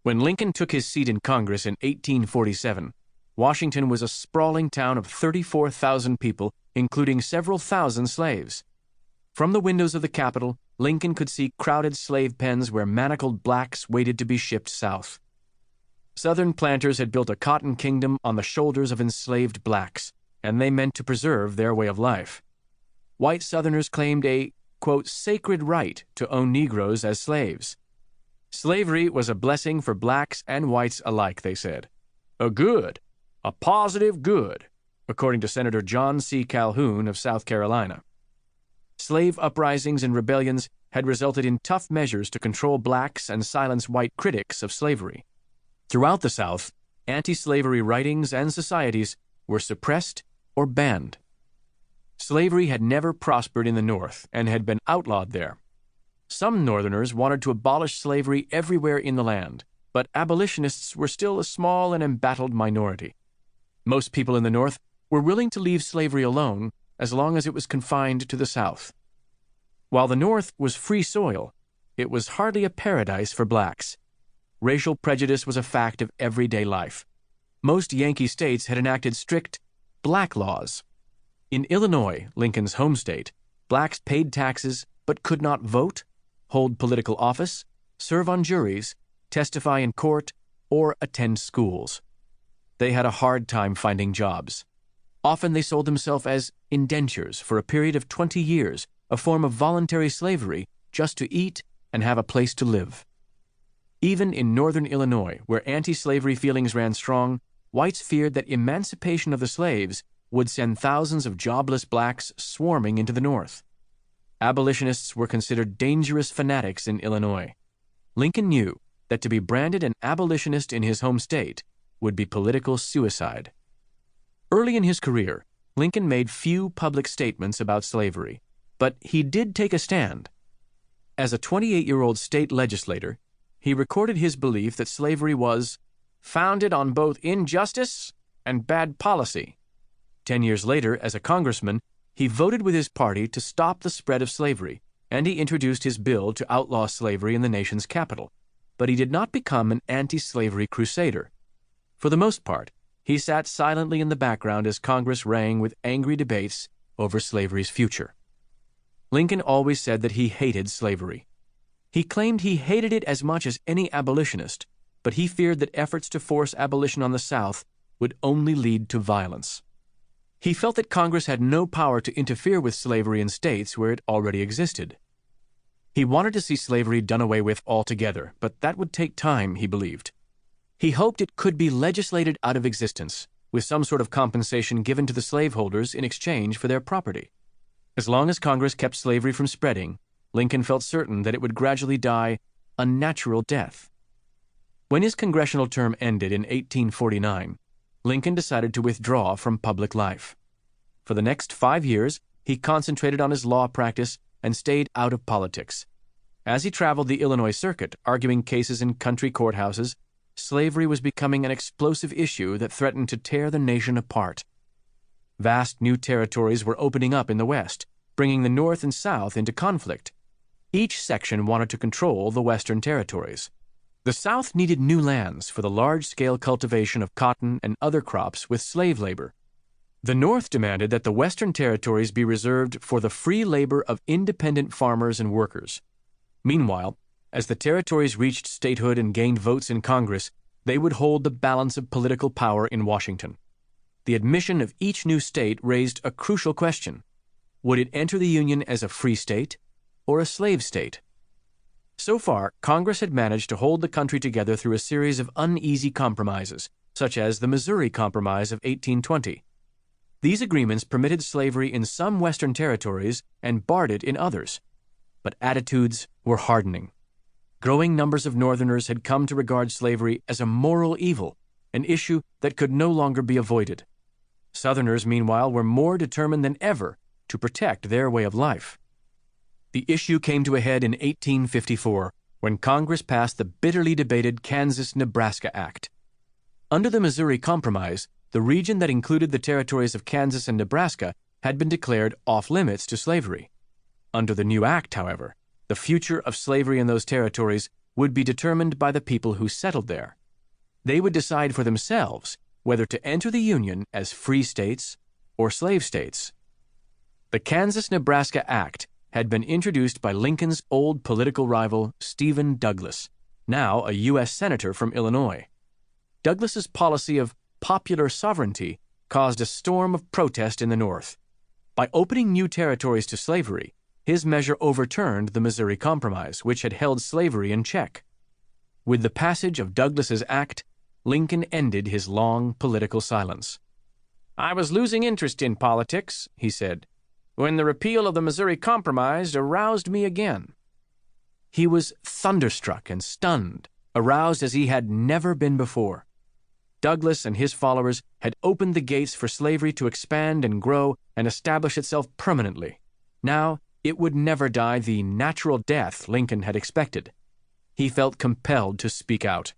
When Lincoln took his seat in Congress in 1847, Washington was a sprawling town of 34,000 people, including several thousand slaves. From the windows of the Capitol, Lincoln could see crowded slave pens where manacled blacks waited to be shipped south. Southern planters had built a cotton kingdom on the shoulders of enslaved blacks, and they meant to preserve their way of life. White Southerners claimed a, quote, sacred right to own Negroes as slaves. Slavery was a blessing for blacks and whites alike, they said. A good, a positive good, according to Senator John C. Calhoun of South Carolina. Slave uprisings and rebellions had resulted in tough measures to control blacks and silence white critics of slavery. Throughout the South, anti-slavery writings and societies were suppressed or banned. Slavery had never prospered in the North and had been outlawed there. Some Northerners wanted to abolish slavery everywhere in the land, but abolitionists were still a small and embattled minority. Most people in the North were willing to leave slavery alone as long as it was confined to the South. While the North was free soil, it was hardly a paradise for blacks. Racial prejudice was a fact of everyday life. Most Yankee states had enacted strict black laws. In Illinois, Lincoln's home state, blacks paid taxes but could not vote, hold political office, serve on juries, testify in court, or attend schools. They had a hard time finding jobs. Often they sold themselves as indentures for a period of 20 years, a form of voluntary slavery, just to eat and have a place to live. Even in northern Illinois, where anti-slavery feelings ran strong, whites feared that emancipation of the slaves would send thousands of jobless blacks swarming into the North. Abolitionists were considered dangerous fanatics in Illinois. Lincoln knew that to be branded an abolitionist in his home state would be political suicide. Early in his career, Lincoln made few public statements about slavery, but he did take a stand. As a 28-year-old state legislator, he recorded his belief that slavery was founded on both injustice and bad policy. 10 years later, as a congressman, he voted with his party to stop the spread of slavery, and he introduced his bill to outlaw slavery in the nation's capital. But he did not become an anti-slavery crusader. For the most part, he sat silently in the background as Congress rang with angry debates over slavery's future. Lincoln always said that he hated slavery. He claimed he hated it as much as any abolitionist, but he feared that efforts to force abolition on the South would only lead to violence. He felt that Congress had no power to interfere with slavery in states where it already existed. He wanted to see slavery done away with altogether, but that would take time, he believed. He hoped it could be legislated out of existence, with some sort of compensation given to the slaveholders in exchange for their property. As long as Congress kept slavery from spreading, Lincoln felt certain that it would gradually die a natural death. When his congressional term ended in 1849, Lincoln decided to withdraw from public life. For the next 5 years, he concentrated on his law practice and stayed out of politics. As he traveled the Illinois circuit, arguing cases in country courthouses, slavery was becoming an explosive issue that threatened to tear the nation apart. Vast new territories were opening up in the West, bringing the North and South into conflict. Each section wanted to control the Western territories. The South needed new lands for the large-scale cultivation of cotton and other crops with slave labor. The North demanded that the Western territories be reserved for the free labor of independent farmers and workers. Meanwhile, as the territories reached statehood and gained votes in Congress, they would hold the balance of political power in Washington. The admission of each new state raised a crucial question. Would it enter the Union as a free state or a slave state? So far, Congress had managed to hold the country together through a series of uneasy compromises, such as the Missouri Compromise of 1820. These agreements permitted slavery in some Western territories and barred it in others. But attitudes were hardening. Growing numbers of Northerners had come to regard slavery as a moral evil, an issue that could no longer be avoided. Southerners, meanwhile, were more determined than ever to protect their way of life. The issue came to a head in 1854 when Congress passed the bitterly debated Kansas-Nebraska Act. Under the Missouri Compromise, the region that included the territories of Kansas and Nebraska had been declared off-limits to slavery. Under the new act, however, the future of slavery in those territories would be determined by the people who settled there. They would decide for themselves whether to enter the Union as free states or slave states. The Kansas-Nebraska Act had been introduced by Lincoln's old political rival, Stephen Douglas, now a U.S. Senator from Illinois. Douglas's policy of popular sovereignty caused a storm of protest in the North. By opening new territories to slavery, his measure overturned the Missouri Compromise, which had held slavery in check. With the passage of Douglas's act, Lincoln ended his long political silence. "I was losing interest in politics," he said, "when the repeal of the Missouri Compromise aroused me again." He was thunderstruck and stunned, aroused as he had never been before. Douglas and his followers had opened the gates for slavery to expand and grow and establish itself permanently. Now, it would never die the natural death Lincoln had expected. He felt compelled to speak out.